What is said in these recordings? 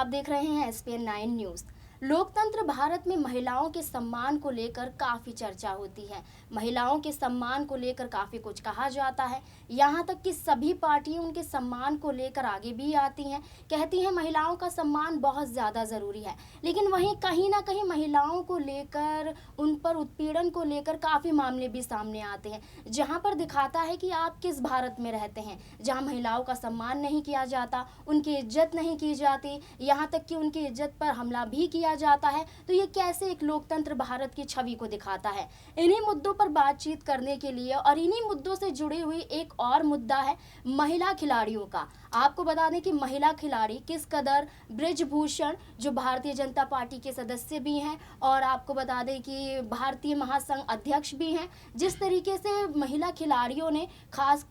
आप देख रहे हैं SPN 9 न्यूज़। लोकतंत्र भारत में महिलाओं के सम्मान को लेकर काफ़ी चर्चा होती है। महिलाओं के सम्मान को लेकर काफ़ी कुछ कहा जाता है। यहाँ तक कि सभी पार्टियां उनके सम्मान को लेकर आगे भी आती हैं, कहती हैं महिलाओं का सम्मान बहुत ज़्यादा ज़रूरी है। लेकिन वहीं कहीं ना कहीं महिलाओं को लेकर, उन पर उत्पीड़न को लेकर काफ़ी मामले भी सामने आते हैं, जहाँ पर दिखाता है कि आप किस भारत में रहते हैं, जहाँ महिलाओं का सम्मान नहीं किया जाता, उनकी इज्जत नहीं की जाती, यहाँ तक कि उनकी इज्जत पर हमला भी किया जाता है। तो ये कैसे एक लोकतंत्र भारत की छवि को दिखाता है। इन्हीं मुद्दों पर बातचीत करने के लिए और इन्हीं मुद्दों से जुड़ी हुई एक और मुद्दा है महिला खिलाड़ियों का। आपको बता दें कि महिला खिलाड़ी किस कदर बृजभूषण, जो भारतीय जनता पार्टी के सदस्य भी हैं और आपको बता दें कि भारतीय महासंघ अध्यक्ष भी हैं, जिस तरीके से महिला खिलाड़ियों ने खास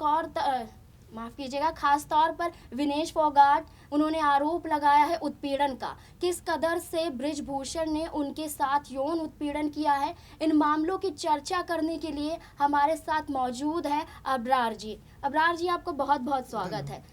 तौर पर विनेश फोगाट, उन्होंने आरोप लगाया है उत्पीड़न का, किस कदर से बृजभूषण ने उनके साथ यौन उत्पीड़न किया है। इन मामलों की चर्चा करने के लिए हमारे साथ मौजूद हैं अबरार जी। अबरार जी, आपको बहुत बहुत स्वागत है।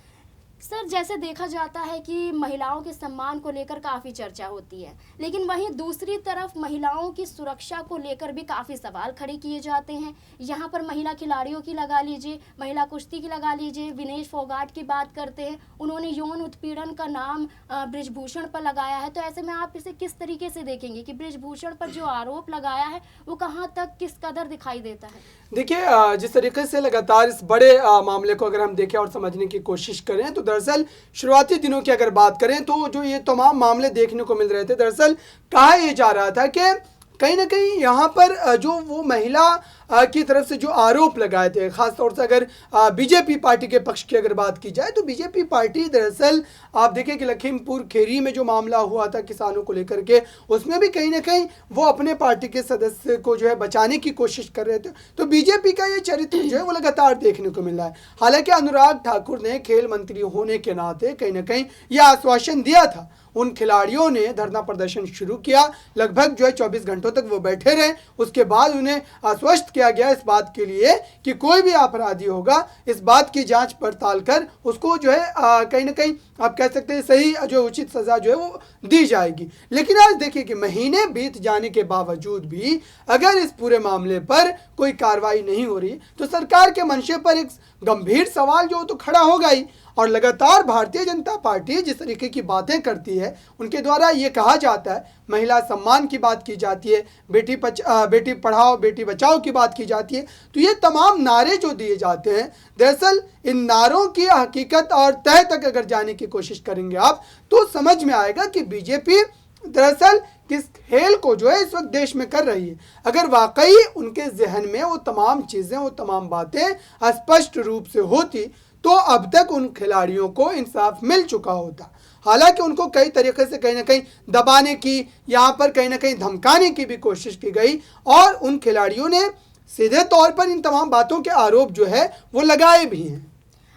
सर, जैसे देखा जाता है कि महिलाओं के सम्मान को लेकर काफ़ी चर्चा होती है, लेकिन वहीं दूसरी तरफ महिलाओं की सुरक्षा को लेकर भी काफ़ी सवाल खड़े किए जाते हैं। यहाँ पर महिला खिलाड़ियों की लगा लीजिए, महिला कुश्ती की लगा लीजिए, विनेश फोगाट की बात करते हैं, उन्होंने यौन उत्पीड़न का नाम बृजभूषण पर लगाया है। तो ऐसे में आप इसे किस तरीके से देखेंगे कि बृजभूषण पर जो आरोप लगाया है वो कहाँ तक, किस कदर दिखाई देता है? देखिए, जिस तरीके से लगातार इस बड़े मामले को अगर हम देखें और समझने की कोशिश करें तो दरअसल शुरुआती दिनों की अगर बात करें तो जो ये तमाम मामले देखने को मिल रहे थे, दरअसल कहा यह जा रहा था कि कहीं ना कहीं यहाँ पर जो वो महिला की तरफ से जो आरोप लगाए थे, खासतौर से अगर बीजेपी पार्टी के पक्ष की अगर बात की जाए तो बीजेपी पार्टी दरअसल आप देखें कि लखीमपुर खीरी में जो मामला हुआ था किसानों को लेकर के, उसमें भी कहीं ना कहीं वो अपने पार्टी के सदस्य को जो है बचाने की कोशिश कर रहे थे। तो बीजेपी का ये चरित्र जो है वो लगातार देखने को मिल रहा है। हालांकि अनुराग ठाकुर ने खेल मंत्री होने के नाते कहीं ना कहीं यह आश्वासन दिया था, उन खिलाड़ियों ने धरना प्रदर्शन शुरू किया, लगभग जो है 24 घंटों तक वो बैठे रहे। उसके बाद उन्हें आश्वस्त किया गया इस बात के लिए कि कोई भी अपराधी होगा इस बात की जांच पड़ताल कर उसको जो है कहीं ना कहीं आप कह सकते हैं सही जो उचित सजा जो है वो दी जाएगी। लेकिन आज देखिए कि महीने बीत जाने के बावजूद भी अगर इस पूरे मामले पर कोई कार्रवाई नहीं हो रही तो सरकार के मंशे पर एक गंभीर सवाल जो तो खड़ा होगा ही। और लगातार भारतीय जनता पार्टी जिस तरीके की बातें करती है, उनके द्वारा ये कहा जाता है, महिला सम्मान की बात की जाती है, बेटी पढ़ाओ बेटी बचाओ की बात की जाती है, तो ये तमाम नारे जो दिए जाते हैं, दरअसल इन नारों की हकीकत और तह तक अगर जाने की कोशिश करेंगे आप तो समझ में आएगा कि बीजेपी दरअसल किस खेल को जो है इस वक्त देश में कर रही है। अगर वाकई उनके जहन में वो तमाम चीज़ें, वो तमाम बातें स्पष्ट रूप से होती तो अब तक उन खिलाड़ियों को इंसाफ मिल चुका होता। हालांकि उनको कई तरीके से कहीं ना कहीं दबाने की, यहाँ पर कहीं ना कहीं धमकाने की भी कोशिश की गई और उन खिलाड़ियों ने सीधे तौर पर इन तमाम बातों के आरोप जो है वो लगाए भी हैं।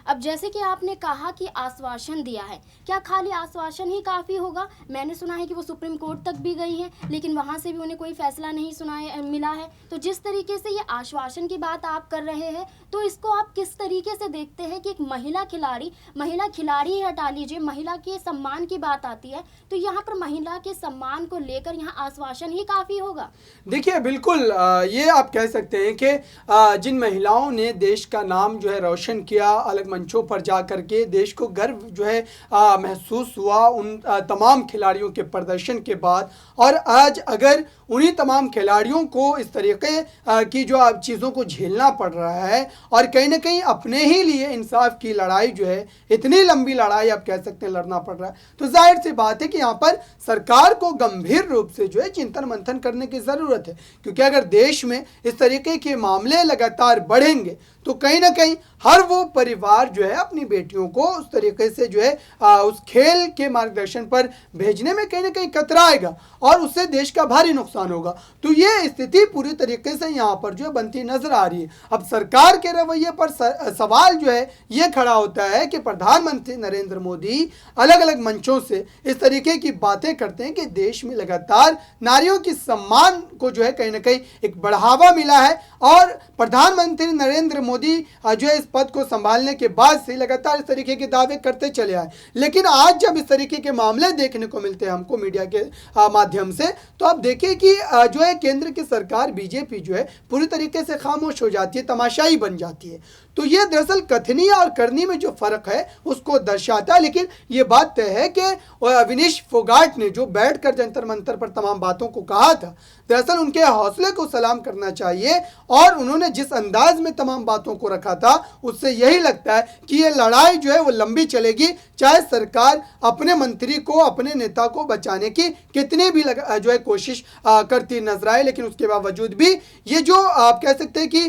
अब जैसे कि आपने कहा कि आश्वासन दिया है, क्या खाली आश्वासन ही काफ़ी होगा? मैंने सुना है कि वो सुप्रीम कोर्ट तक भी गई हैं, लेकिन वहाँ से भी उन्हें कोई फैसला नहीं मिला है। तो जिस तरीके से ये आश्वासन की बात आप कर रहे हैं, तो इसको आप किस तरीके से देखते हैं कि एक महिला खिलाड़ी ही हटा लीजिए, महिला के सम्मान की बात आती है, तो यहाँ पर महिला के सम्मान को लेकर यहाँ आश्वासन ही काफ़ी होगा? देखिए, बिल्कुल ये आप कह सकते हैं कि जिन महिलाओं ने देश का नाम जो है रोशन किया, अलग मंचों पर जा करके देश को गर्व जो है महसूस हुआ उन तमाम खिलाड़ियों के प्रदर्शन के बाद, और आज अगर उन्हीं तमाम खिलाड़ियों को इस तरीके की जो अब चीज़ों को झेलना पड़ रहा है और कहीं ना कहीं अपने ही लिए इंसाफ की लड़ाई जो है, इतनी लंबी लड़ाई आप कह सकते हैं लड़ना पड़ रहा है, तो जाहिर सी बात है कि यहाँ पर सरकार को गंभीर रूप से जो है चिंतन मंथन करने की ज़रूरत है। क्योंकि अगर देश में इस तरीके के मामले लगातार बढ़ेंगे तो कहीं ना कहीं हर वो परिवार जो है अपनी बेटियों को उस तरीके से जो है उस खेल के मार्गदर्शन पर भेजने में कहीं ना कहीं कतराएगा और उससे देश का भारी नुकसान होगा। तो ये स्थिति पूरी तरीके से यहाँ पर जो है बनती नजर आ रही है। अब सरकार के रवैये पर सवाल जो है ये खड़ा होता है कि प्रधानमंत्री नरेंद्र मोदी अलग अलग मंचों से इस तरीके की बातें करते हैं कि देश में लगातार नारियों की सम्मान को जो है कहीं ना कहीं एक बढ़ावा मिला है और प्रधानमंत्री नरेंद्र मोदी जो है इस पद को संभालने के बाद से लगातार इस तरीके के दावे करते चले आए। लेकिन आज जब इस तरीके के मामले देखने को मिलते हैं हमको मीडिया के माध्यम से, तो आप देखिए कि जो है केंद्र की सरकार बीजेपी जो है पूरी तरीके से खामोश हो जाती है, तमाशाई बन जाती है। तो ये दरअसल कथनी और करनी में जो फर्क है उसको दर्शाता है। लेकिन ये बात तय है कि विनीश फोगाट ने जो बैठकर जंतर मंतर पर तमाम बातों को कहा था, दरअसल उनके हौसले को सलाम करना चाहिए। और उन्होंने जिस अंदाज में तमाम बातों को रखा था उससे यही लगता है कि ये लड़ाई जो है वो लंबी चलेगी, चाहे सरकार अपने मंत्री को, अपने नेता को बचाने की कितनी भी जो है कोशिश करती नजर आए। लेकिन उसके बावजूद भी ये जो आप कह सकते हैं कि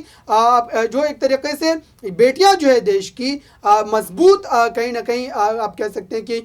जो एक तरीके से बेटियां जो है देश की मजबूत कहीं ना कहीं आप कह सकते हैं कि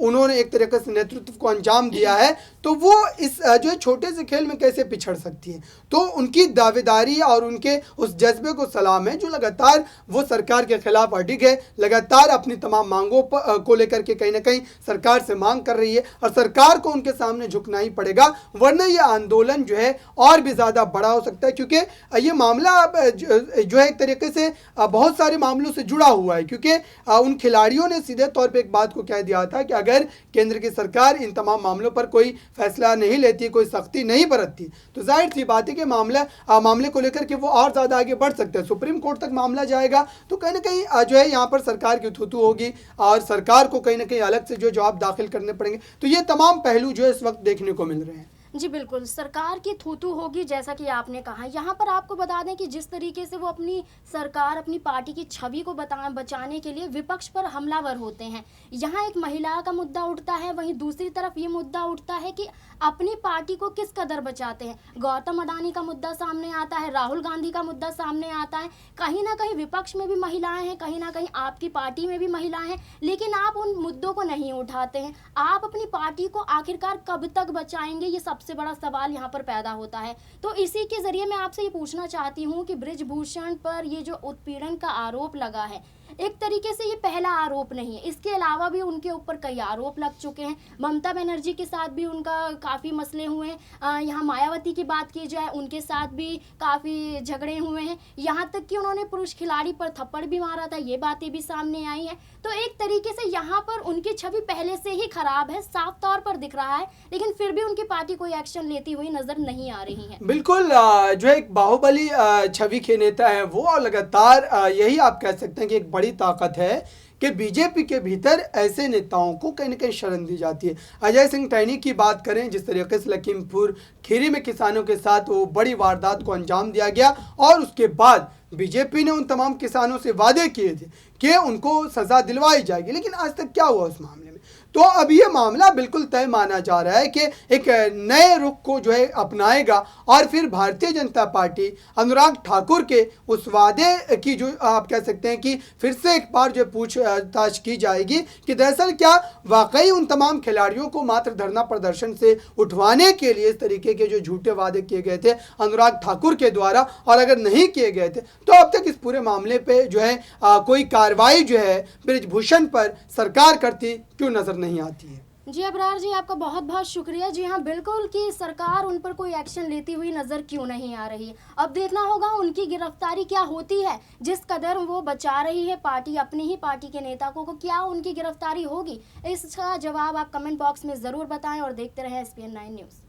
उन्होंने एक तरीके से नेतृत्व को अंजाम दिया है, तो वो इस जो है छोटे से खेल में कैसे पिछड़ सकती है। तो उनकी दावेदारी और उनके उस जज्बे को सलाम है जो लगातार वो सरकार के खिलाफ अडिग है, लगातार अपनी तमाम मांगों को लेकर के कहीं ना कहीं सरकार से मांग कर रही है और सरकार को उनके सामने झुकना ही पड़ेगा, वरना ये आंदोलन जो है और भी ज़्यादा बड़ा हो सकता है। क्योंकि ये मामला जो है एक तरीके से बहुत सारे मामलों से जुड़ा हुआ है, क्योंकि उन खिलाड़ियों ने सीधे तौर पे एक बात को कह दिया था कि अगर केंद्र की सरकार इन तमाम मामलों पर कोई फैसला नहीं लेती, कोई सख्ती नहीं बरतती, तो जाहिर सी बात है कि मामले को लेकर के वो और ज़्यादा आगे बढ़ सकते हैं। सुप्रीम कोर्ट तक मामला जाएगा तो कहीं ना कहीं जो है यहाँ पर सरकार की थूथू होगी और सरकार को कहीं ना कहीं अलग से जो जवाब दाखिल करने पड़ेंगे। तो ये तमाम पहलू जो है इस वक्त देखने को मिल रहे हैं। जी बिल्कुल, सरकार की थूथू होगी जैसा कि आपने कहा। यहाँ पर आपको बता दें कि जिस तरीके से वो अपनी सरकार, अपनी पार्टी की छवि को बचाने के लिए विपक्ष पर हमलावर होते हैं। यहाँ एक महिला का मुद्दा उठता है, वहीं दूसरी तरफ ये मुद्दा उठता है कि अपनी पार्टी को किस कदर बचाते हैं। गौतम अडानी का मुद्दा सामने आता है, राहुल गांधी का मुद्दा सामने आता है। कहीं ना कहीं विपक्ष में भी महिलाएं हैं, कहीं ना कहीं आपकी पार्टी में भी महिलाएं हैं, लेकिन आप उन मुद्दों को नहीं उठाते हैं। आप अपनी पार्टी को आखिरकार कब तक बचाएंगे, ये सबसे बड़ा सवाल यहाँ पर पैदा होता है। तो इसी के जरिए मैं आपसे ये पूछना चाहती हूँ कि बृजभूषण पर ये जो उत्पीड़न का आरोप लगा है, एक तरीके से ये पहला आरोप नहीं है, इसके अलावा भी उनके ऊपर कई आरोप लग चुके हैं। ममता बनर्जी के साथ भी उनका काफ़ी मसले हुए हैं। यहाँ मायावती की बात की जाए, उनके साथ भी काफ़ी झगड़े हुए हैं। यहाँ तक कि उन्होंने पुरुष खिलाड़ी पर थप्पड़ भी मारा था, ये बातें भी सामने आई हैं। तो एक तरीके से यहाँ पर उनकी छवि पहले से ही खराब है, साफ तौर पर दिख रहा है, लेकिन फिर भी उनकी पार्टी कोई एक्शन लेती हुई नजर नहीं आ रही है। बिल्कुल, जो एक बाहुबली छवि के नेता है वो, और लगातार यही आप कह सकते हैं कि एक बड़ी ताकत है कि बीजेपी के भीतर ऐसे नेताओं को कहीं ना कहीं शरण दी जाती है। अजय सिंह टैनी की बात करें, जिस तरीके से लखीमपुर खीरी में किसानों के साथ वो बड़ी वारदात को अंजाम दिया गया और उसके बाद बीजेपी ने उन तमाम किसानों से वादे किए थे कि उनको सज़ा दिलवाई जाएगी, लेकिन आज तक क्या हुआ उस मामले में। तो अब ये मामला बिल्कुल तय माना जा रहा है कि एक नए रुख को जो है अपनाएगा और फिर भारतीय जनता पार्टी अनुराग ठाकुर के उस वादे की जो आप कह सकते हैं कि फिर से एक बार जो पूछताछ की जाएगी कि दरअसल क्या वाकई उन तमाम खिलाड़ियों को मात्र धरना प्रदर्शन से उठवाने के लिए इस तरीके के जो झूठे वादे किए गए थे अनुराग ठाकुर के द्वारा, और अगर नहीं किए गए थे तो अब तक इस पूरे मामले पे जो है कोई कार्रवाई जो है बृजभूषण पर सरकार करती क्यों नजर नहीं आती है। जी अबरार जी, आपका बहुत बहुत शुक्रिया। जी हाँ, बिल्कुल कि सरकार उन पर कोई एक्शन लेती हुई नज़र क्यों नहीं आ रही है। अब देखना होगा उनकी गिरफ्तारी क्या होती है। जिस कदर वो बचा रही है पार्टी, अपनी ही पार्टी के नेता को क्या उनकी गिरफ्तारी होगी, इसका जवाब आप कमेंट बॉक्स में ज़रूर बताएं और देखते रहें SPN9 न्यूज़।